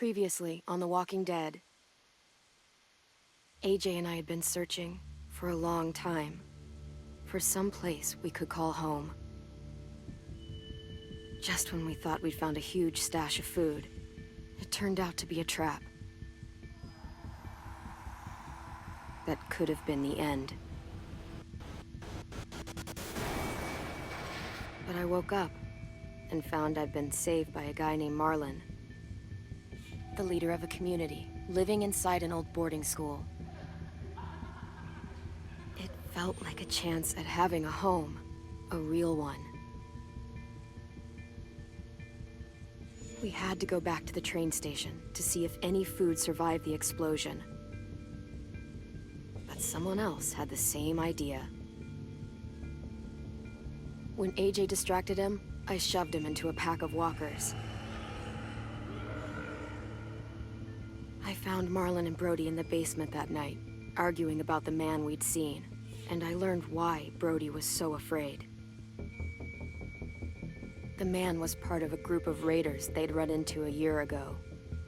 Previously on The Walking Dead. AJ and I had been searching for a long time for some place we could call home. Just when we thought we'd found a huge stash of food, it turned out to be a trap. That could have been the end. But I woke up and found I'd been saved by a guy named Marlon, the leader of a community, living inside an old boarding school. It felt like a chance at having a home, a real one. We had to go back to the train station to see if any food survived the explosion. But someone else had the same idea. When AJ distracted him, I shoved him into a pack of walkers. I found Marlon and Brody in the basement that night, arguing about the man we'd seen, and I learned why Brody was so afraid. The man was part of a group of raiders they'd run into a year ago.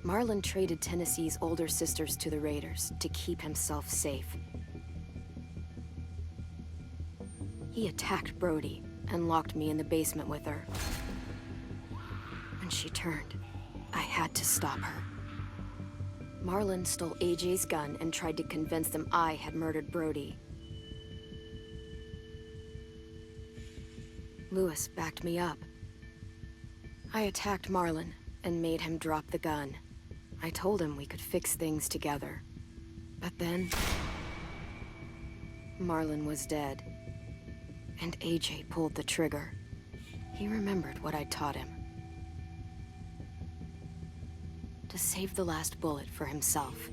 Marlon traded Tennessee's older sisters to the raiders to keep himself safe. He attacked Brody and locked me in the basement with her. When she turned, I had to stop her. Marlon stole AJ's gun and tried to convince them I had murdered Brody. Lewis backed me up. I attacked Marlon and made him drop the gun. I told him we could fix things together. But then, Marlon was dead, and AJ pulled the trigger. He remembered what I'd taught him. To save the last bullet for himself.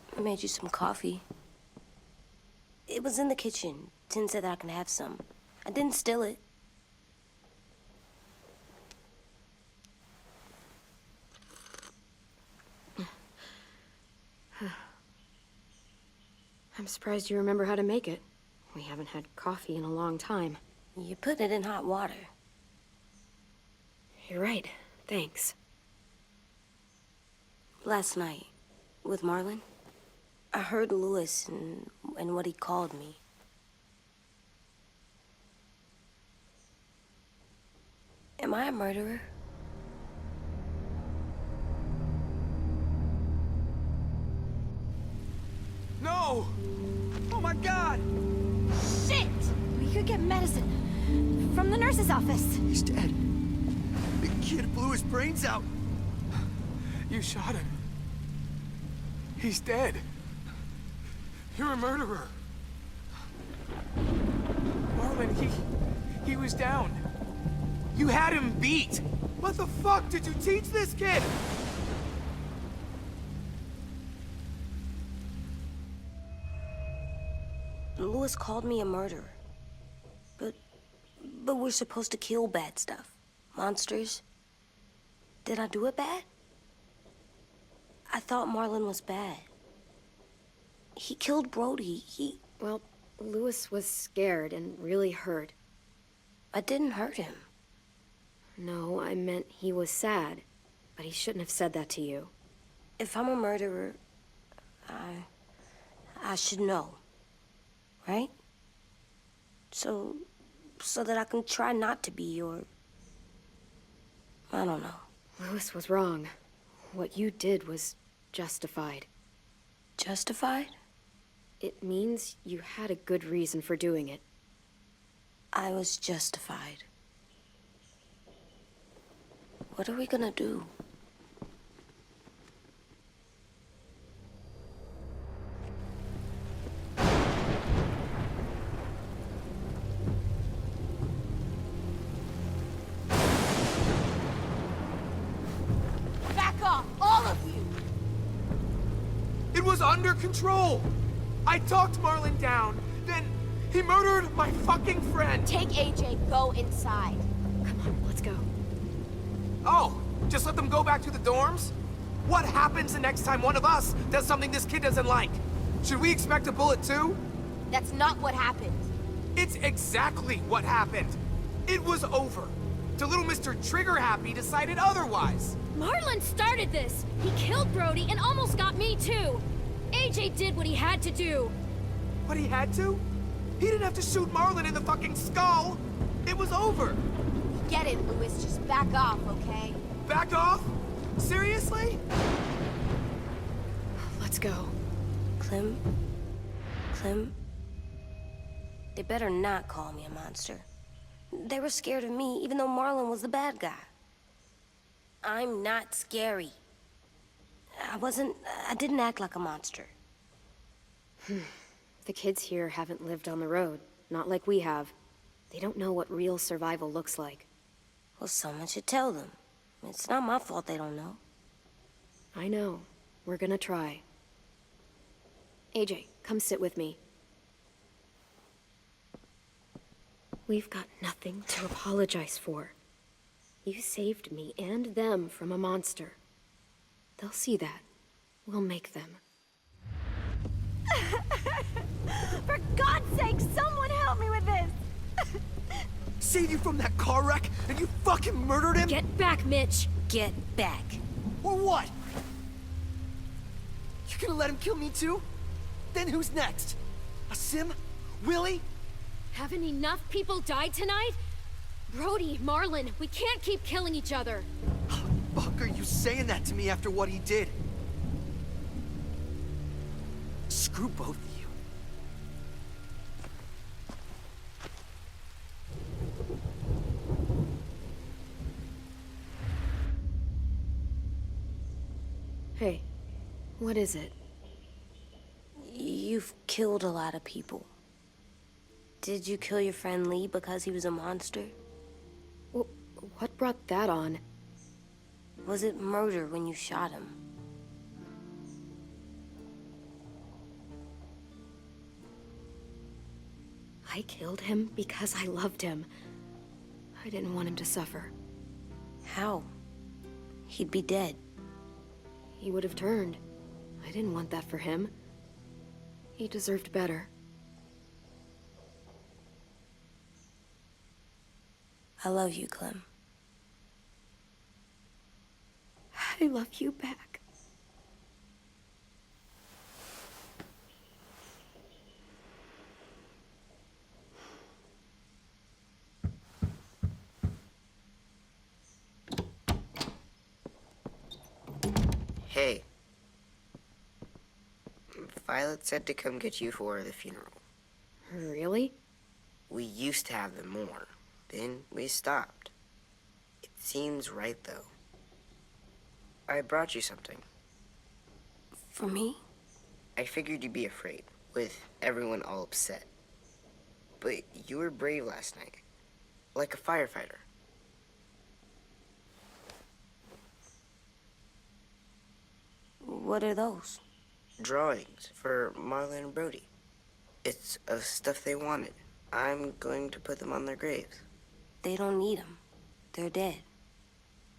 I made you some coffee. It was in the kitchen. Tin said that I can have some. I didn't steal it. I'm surprised you remember how to make it. We haven't had coffee in a long time. You put it in hot water. You're right. Thanks. Last night, with Marlon, I heard Lewis and what he called me. Am I a murderer? No! Oh my God! Shit! We could get medicine from the nurse's office. He's dead. The kid blew his brains out. You shot him. He's dead. You're a murderer. Marlon, he was down. You had him beat. What the fuck did you teach this kid? Lewis called me a murderer. But we're supposed to kill bad stuff. Monsters. Did I do it bad? I thought Marlon was bad. He killed Brody. Well, Lewis was scared and really hurt. I didn't hurt him. No, I meant he was sad. But he shouldn't have said that to you. If I'm a murderer, I should know. Right? So that I can try not to be, or... I don't know. Lewis was wrong. What you did was justified. Justified? It means you had a good reason for doing it. I was justified. What are we gonna do? was under control. I talked Marlon down, then he murdered my fucking friend. Take AJ, go inside. Come on, let's go. Oh, just let them go back to the dorms? What happens the next time one of us does something this kid doesn't like? Should we expect a bullet too? That's not what happened. It's exactly what happened. It was over. Till little Mr. Trigger Happy decided otherwise. Marlon started this! He killed Brody and almost got me too! AJ did what he had to do! But he had to? He didn't have to shoot Marlon in the fucking skull! It was over! Get it, Louis. Just back off, okay? Back off? Seriously? Let's go. Clem? Clem? They better not call me a monster. They were scared of me, even though Marlon was the bad guy. I'm not scary. I didn't act like a monster. The kids here haven't lived on the road, not like we have. They don't know what real survival looks like. Well, someone should tell them. It's not my fault they don't know. I know. We're gonna try. AJ, come sit with me. We've got nothing to apologize for. You saved me and them from a monster. They'll see that. We'll make them. For God's sake, someone help me with this! Saved you from that car wreck, and you fucking murdered him? Get back, Mitch! Get back. Or what? You gonna let him kill me too? Then who's next? A Sim? Willie? Haven't enough people died tonight? Brody, Marlon, we can't keep killing each other. How the fuck are you saying that to me after what he did? Screw both of you. Hey, what is it? You've killed a lot of people. Did you kill your friend Lee because he was a monster? What brought that on? Was it murder when you shot him? I killed him because I loved him. I didn't want him to suffer. How? He'd be dead. He would have turned. I didn't want that for him. He deserved better. I love you, Clem. I love you back. Hey. Violet said to come get you for the funeral. Really? We used to have them more. Then we stopped. It seems right, though. I brought you something. For me? I figured you'd be afraid, with everyone all upset. But you were brave last night. Like a firefighter. What are those? Drawings for Marlon and Brody. It's of stuff they wanted. I'm going to put them on their graves. They don't need them. They're dead.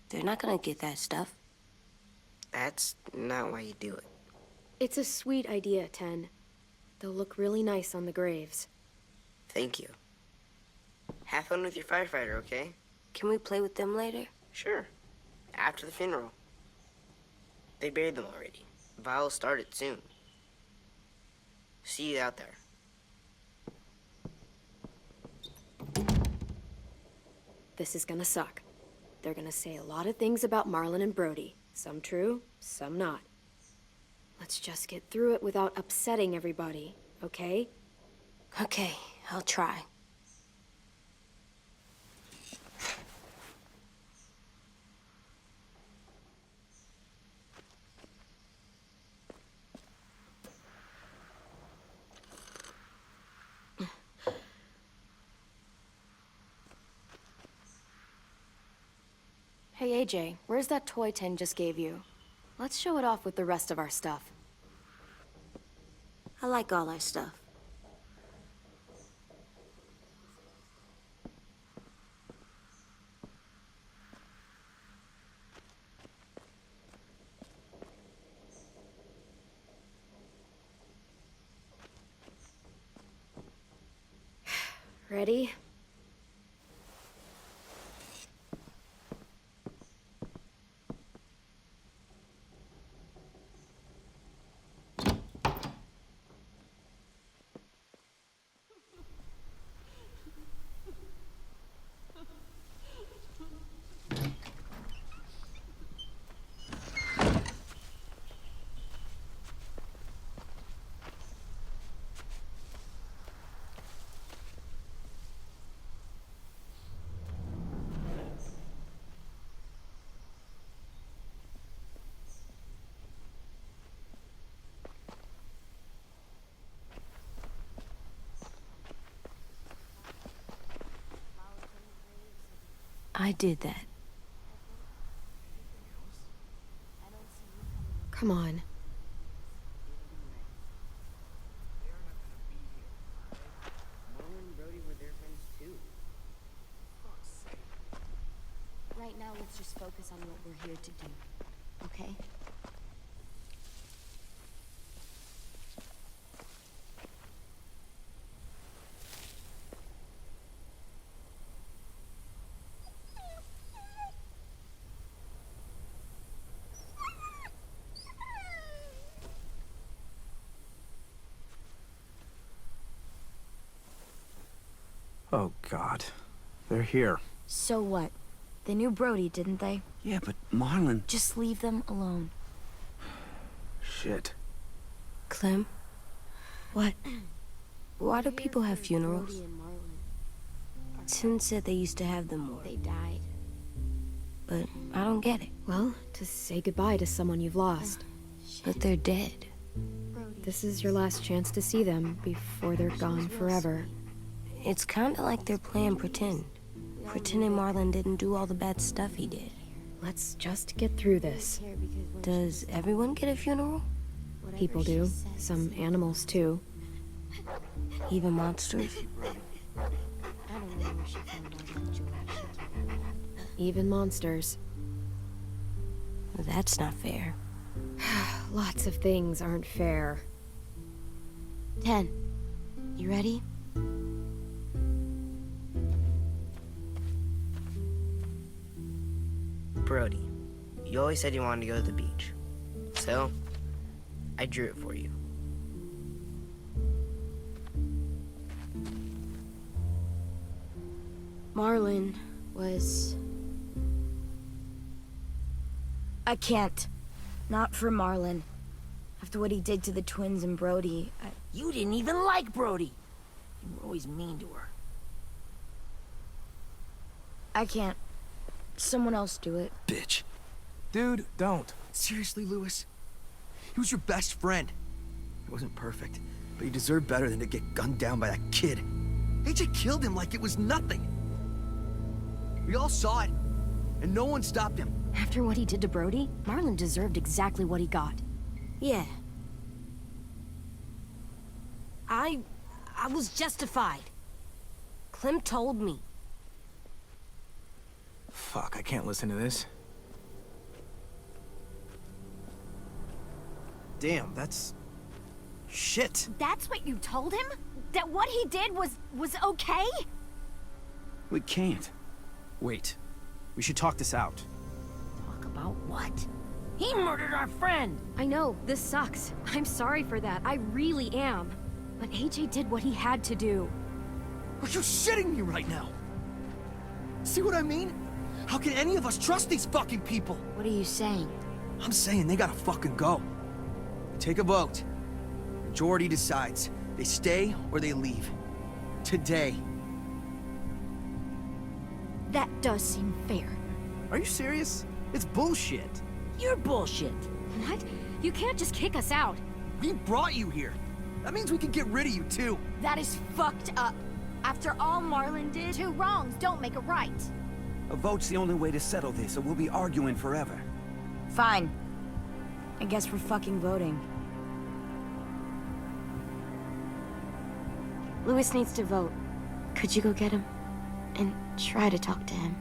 They're not gonna get that stuff. That's not why you do it. It's a sweet idea, Ten. They'll look really nice on the graves. Thank you. Have fun with your firefighter, okay? Can we play with them later? Sure. After the funeral. They buried them already. Vile started soon. See you out there. This is gonna suck. They're gonna say a lot of things about Marlon and Brody. Some true, some not. Let's just get through it without upsetting everybody, okay? Okay, I'll try. Hey, AJ, where's that toy Ten just gave you? Let's show it off with the rest of our stuff. I like all our stuff. Ready? I did that. Come on. Right now, let's just focus on what we're here to do, okay? Oh, God. They're here. So what? They knew Brody, didn't they? Yeah, but Marlon... Just leave them alone. Shit. Clem, What? why do people have funerals? Brody and Marlon. Tim said they used to have them more, They died. but I don't get it. Well, to say goodbye to someone you've lost. But they're dead. Brody. This is your last chance to see them before they're gone forever. It's kinda like they're playing pretend. Pretending Marlon didn't do all the bad stuff he did. Let's just get through this. Does everyone get a funeral? People do. Some animals, too. Even monsters? I don't know where she found all that jewelry. Even monsters. That's not fair. Lots of things aren't fair. 10. You ready? Brody, you always said you wanted to go to the beach. So, I drew it for you. Marlon was... I can't. Not for Marlon. After what he did to the twins and Brody, You didn't even like Brody. You were always mean to her. I can't. Someone else do it. Bitch. Dude, don't. Seriously, Lewis? He was your best friend. He wasn't perfect, but he deserved better than to get gunned down by that kid. AJ killed him like it was nothing. We all saw it, and no one stopped him. After what he did to Brody, Marlon deserved exactly what he got. Yeah. I was justified. Clem told me. Fuck, I can't listen to this. Damn, that's... shit. That's what you told him? That what he did was okay? We can't. Wait. We should talk this out. Talk about what? He murdered our friend! I know, this sucks. I'm sorry for that. I really am. But AJ did what he had to do. Are you shitting me right now? See what I mean? How can any of us trust these fucking people? What are you saying? I'm saying they gotta fucking go. Take a vote. Majority decides. They stay or they leave. Today. That does seem fair. Are you serious? It's bullshit. You're bullshit. What? You can't just kick us out. We brought you here. That means we can get rid of you too. That is fucked up. After all Marlon did, two wrongs don't make a right. A vote's the only way to settle this, or we'll be arguing forever. Fine. I guess we're fucking voting. Lewis needs to vote. Could you go get him? And try to talk to him.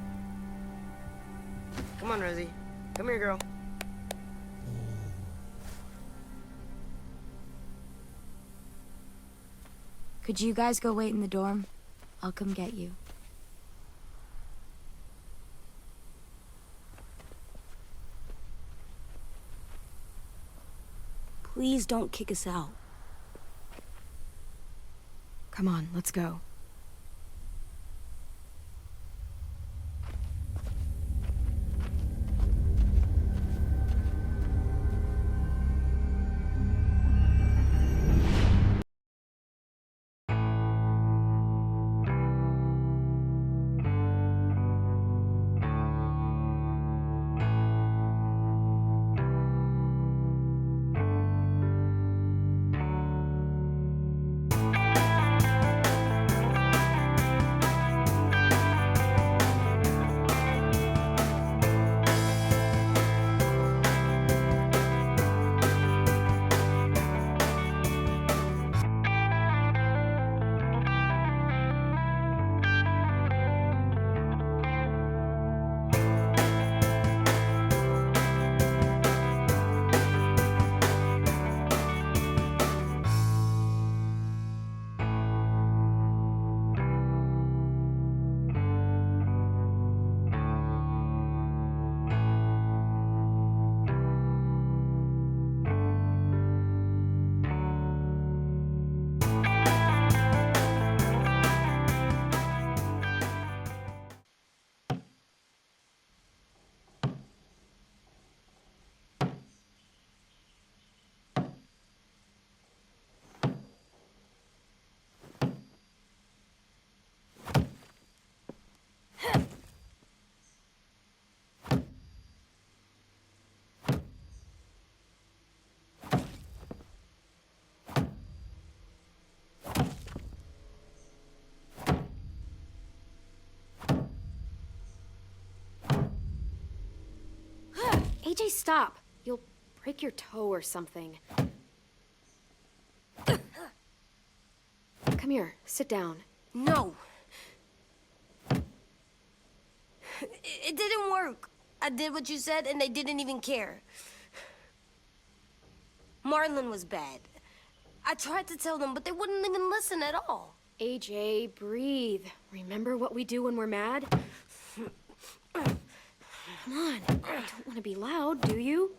Come on, Rosie. Come here, girl. Could you guys go wait in the dorm? I'll come get you. Please don't kick us out. Come on, let's go. AJ, stop! You'll break your toe or something. Come here, sit down. No. It didn't work. I did what you said and they didn't even care. Marlon was bad. I tried to tell them, but they wouldn't even listen at all. AJ, breathe. Remember what we do when we're mad? Come on, you don't want to be loud, do you?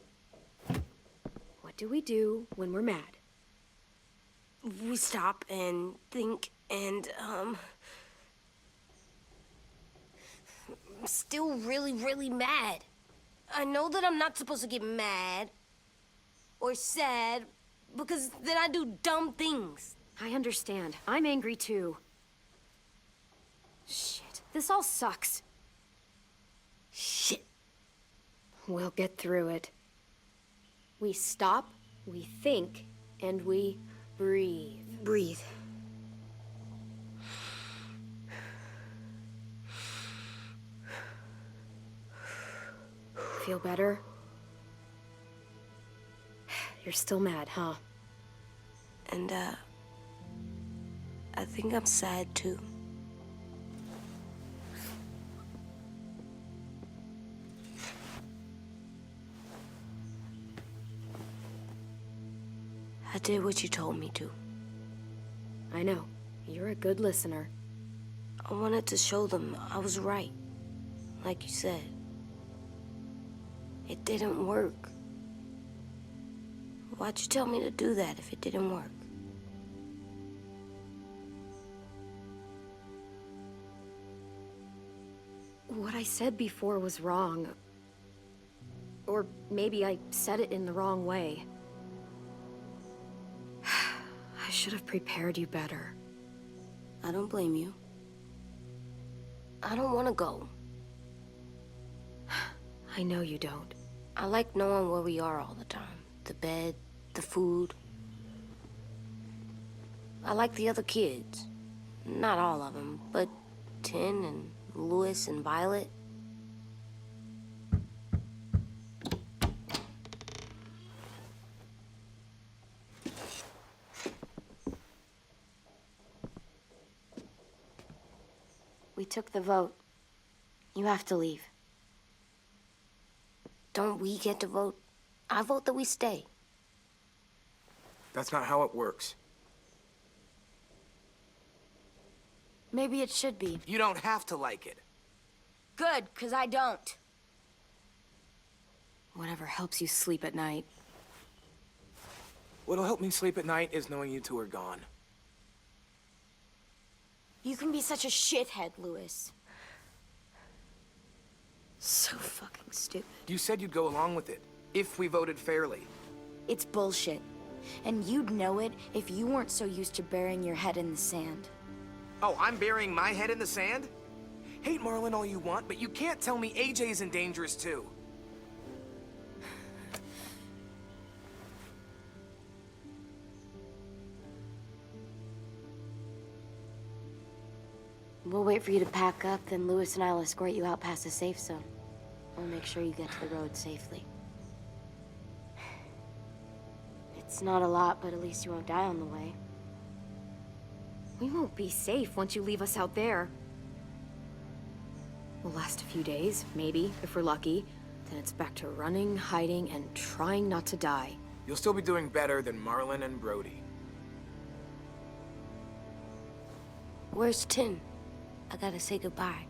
What do we do when we're mad? We stop and think and, I'm still really, really mad. I know that I'm not supposed to get mad or sad because then I do dumb things. I understand. I'm angry too. Shit, this all sucks. Shit. We'll get through it. We stop, we think, and we breathe. Breathe. Feel better? You're still mad, huh? And, I think I'm sad too. I did what you told me to. I know. You're a good listener. I wanted to show them I was right, like you said. It didn't work. Why'd you tell me to do that if it didn't work? What I said before was wrong. Or maybe I said it in the wrong way. I should have prepared you better. I don't blame you. I don't want to go. I know you don't. I like knowing where we are all the time. The bed, the food. I like the other kids. Not all of them, but Tin and Louis and Violet. took the vote. You have to leave. Don't we get to vote? I vote that we stay. That's not how it works. Maybe it should be. You don't have to like it. Good, 'cause I don't. Whatever helps you sleep at night. What'll help me sleep at night is knowing you two are gone. You can be such a shithead, Lewis. So fucking stupid. You said you'd go along with it, if we voted fairly. It's bullshit. And you'd know it if you weren't so used to burying your head in the sand. Oh, I'm burying my head in the sand? Hate Marlin all you want, but you can't tell me AJ's in dangerous too. We'll wait for you to pack up, then Lewis and I'll escort you out past the safe zone. We'll make sure you get to the road safely. It's not a lot, but at least you won't die on the way. We won't be safe once you leave us out there. We'll last a few days, maybe, if we're lucky. Then it's back to running, hiding, and trying not to die. You'll still be doing better than Marlin and Brody. Where's Tim? I gotta say goodbye.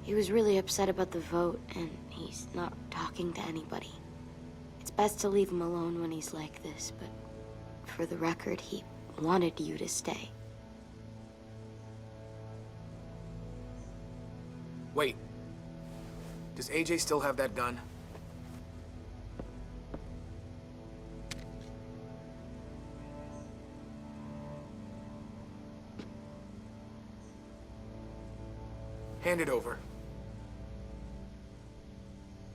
He was really upset about the vote, and he's not talking to anybody. It's best to leave him alone when he's like this, but for the record, he wanted you to stay. Wait. Does AJ still have that gun? Hand it over.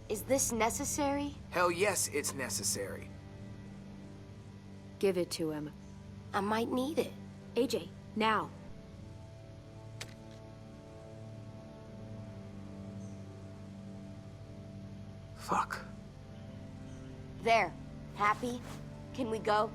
Is this necessary? Hell yes, it's necessary. Give it to him. I might need it. AJ, now. Fuck. There. Happy? Can we go?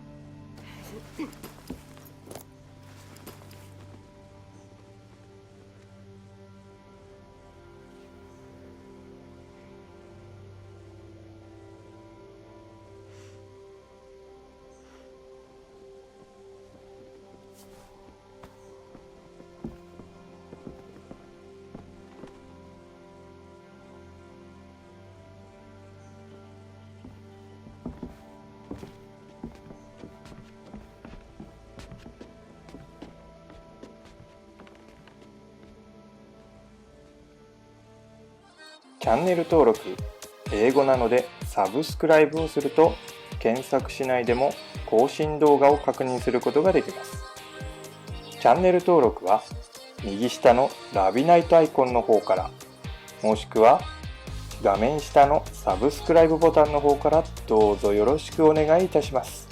チャンネル登録、英語なのでサブスクライブをすると検索しないでも更新動画を確認することができます。チャンネル登録は右下のラビナイトアイコンの方から、もしくは画面下のサブスクライブボタンの方からどうぞよろしくお願いいたします。